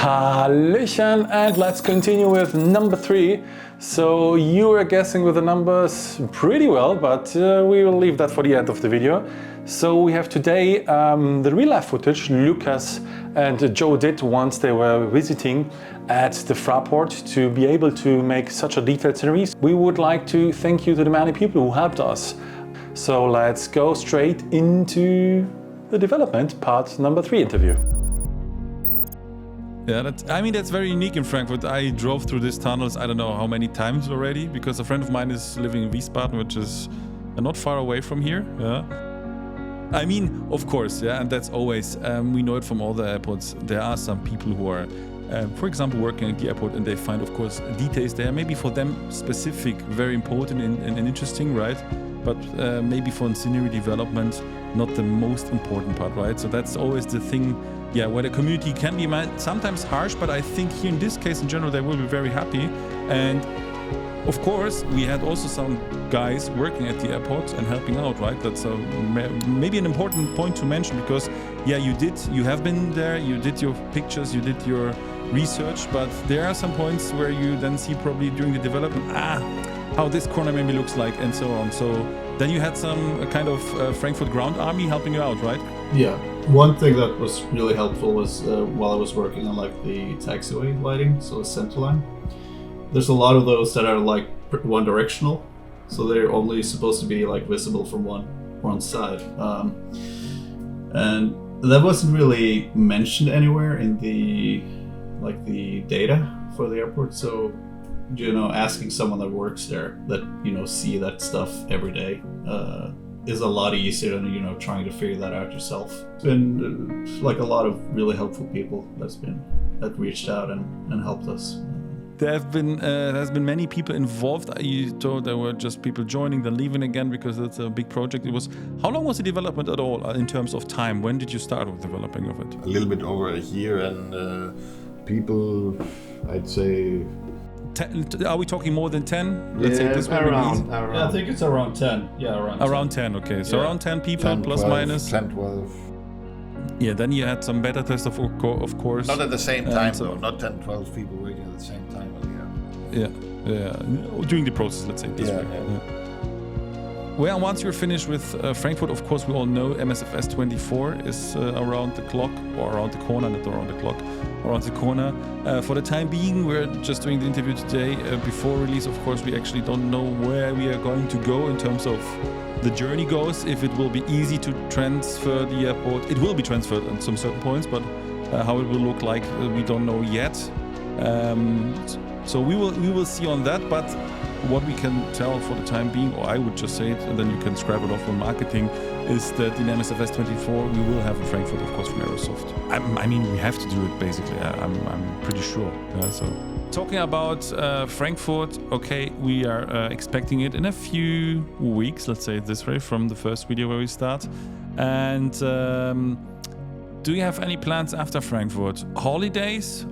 Hallöchen, and let's continue with number 3. So you were guessing with the numbers pretty well, but we will leave that for the end of the video. So we have today the real life footage Lukas and Joe did once they were visiting at the Frankfurt to be able to make such a detailed series. We would like to thank you to the many people who helped us. So let's go straight into the development part number 3 interview. Yeah, that's very unique in Frankfurt. I drove through these tunnels, I don't know how many times already, because a friend of mine is living in Wiesbaden, which is not far away from here. Yeah. I mean, of course, yeah, and that's always, we know it from all the airports. There are some people who are, for example, working at the airport and they find, of course, details there, maybe for them specific, very important and interesting, right? But maybe for scenery development, not the most important part, right? So that's always the thing, yeah, where the community can be sometimes harsh, but I think here in this case in general they will be very happy. And of course we had also some guys working at the airport and helping out, right? That's maybe an important point to mention, because yeah, you have been there, you did your pictures, you did your research, but there are some points where you then see probably during the development, how this corner maybe looks like and so on. So then you had some kind of Frankfurt ground army helping you out, right? Yeah. One thing that was really helpful was while I was working on like the taxiway lighting, so the center line. There's a lot of those that are like one directional, so they're only supposed to be like visible from one side, and that wasn't really mentioned anywhere in the data for the airport. So asking someone that works there that see that stuff every day is a lot easier than trying to figure that out yourself. It's been like a lot of really helpful people that reached out and helped us. There's been many people involved. You told there were just people joining, then leaving again, because it's a big project. How long was the development at all in terms of time? When did you start with developing of it? A little bit over a year, and people, I'd say. Are we talking more than 10? Let's say this around. Yeah, I think it's around 10. Yeah, around 10. Okay, so around 10 people, 10, plus 12, minus. 10, 12. Yeah, then you had some beta tests, of course. Not at the same time, though. Not 10, 12 people working at the same time. Yeah. During the process, let's say this way. Yeah. Well, once you're finished with Frankfurt, of course, we all know MSFS2024 is around the clock, or around the corner, not around the clock, around the corner. For the time being, we're just doing the interview today. Before release, of course, we actually don't know where we are going to go in terms of the journey goes, if it will be easy to transfer the airport. It will be transferred at some certain points, but how it will look like, we don't know yet. So we will see on that, but what we can tell for the time being, or I would just say it, and then you can scrap it off on marketing, is that in MSFS2024 we will have in Frankfurt, of course, from Aerosoft. I mean, we have to do it basically. I'm pretty sure. So talking about Frankfurt, okay, we are expecting it in a few weeks, let's say it this way, from the first video where we start. And do you have any plans after Frankfurt? Holidays?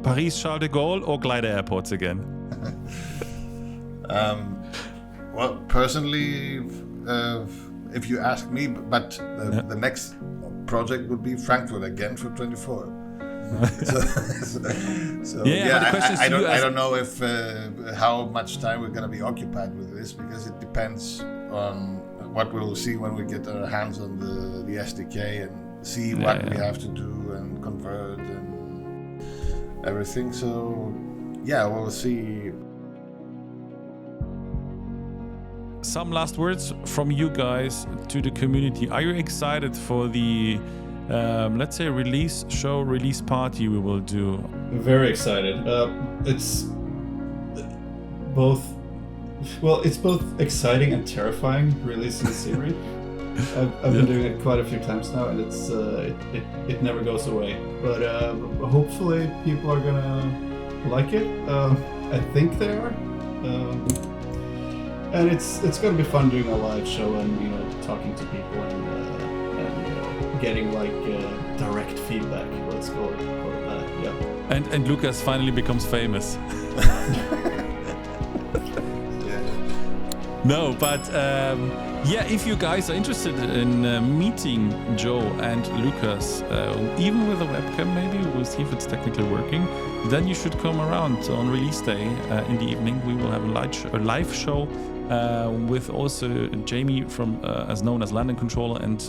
Paris Charles de Gaulle or glider airports again? Well, personally, if you ask me, but the next project would be Frankfurt again for 24. so I don't know if how much time we're going to be occupied with this, because it depends on what we'll see when we get our hands on the SDK and see what we have to do and convert and everything. So yeah, we'll see. Some last words from you guys to the community. Are you excited for the let's say release party we will do? Very excited. It's both exciting and terrifying releasing the scenery. I've been doing it quite a few times now, and it never goes away. But hopefully people are gonna like it. I think they are. And it's gonna be fun doing a live show and talking to people and getting like direct feedback. Let's call it that. Yeah. And Lukas finally becomes famous. No, but yeah, if you guys are interested in meeting Joe and Lukas, even with a webcam maybe, we'll see if it's technically working, then you should come around on release day in the evening. We will have a live show with also Jamie from, as known as Landing Controller, and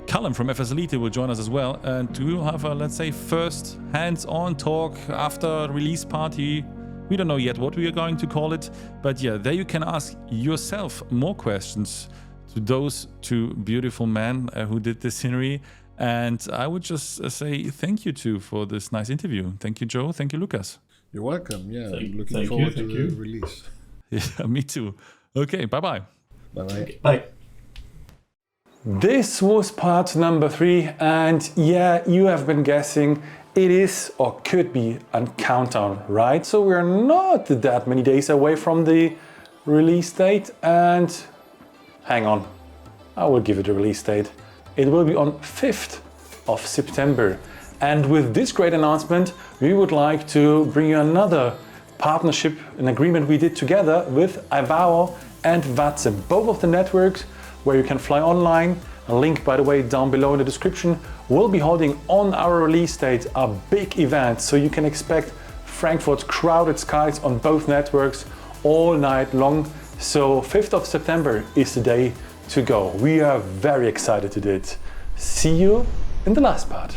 Callum from FS Elite will join us as well. And we'll have a, let's say, first hands-on talk after release party. We don't know yet what we are going to call it, but yeah, there you can ask yourself more questions to those two beautiful men who did this scenery. And I would just say thank you two for this nice interview. Thank you, Joe. Thank you, Lukas. You're welcome. Yeah, I'm looking forward to the release. Yeah, me too. Okay, bye-bye. Bye-bye. Bye. This was part number 3, and yeah, you have been guessing, it is or could be a countdown, right? So we're not that many days away from the release date, and hang on, I will give it a release date. It will be on 5th of September. And with this great announcement, we would like to bring you another partnership, an agreement we did together with Ivao and Watson, both of the networks where you can fly online. A link, by the way, down below in the description. We'll be holding on our release date a big event, so you can expect Frankfurt's crowded skies on both networks all night long. So 5th of September is the day to go. We are very excited to do it. See you in the last part.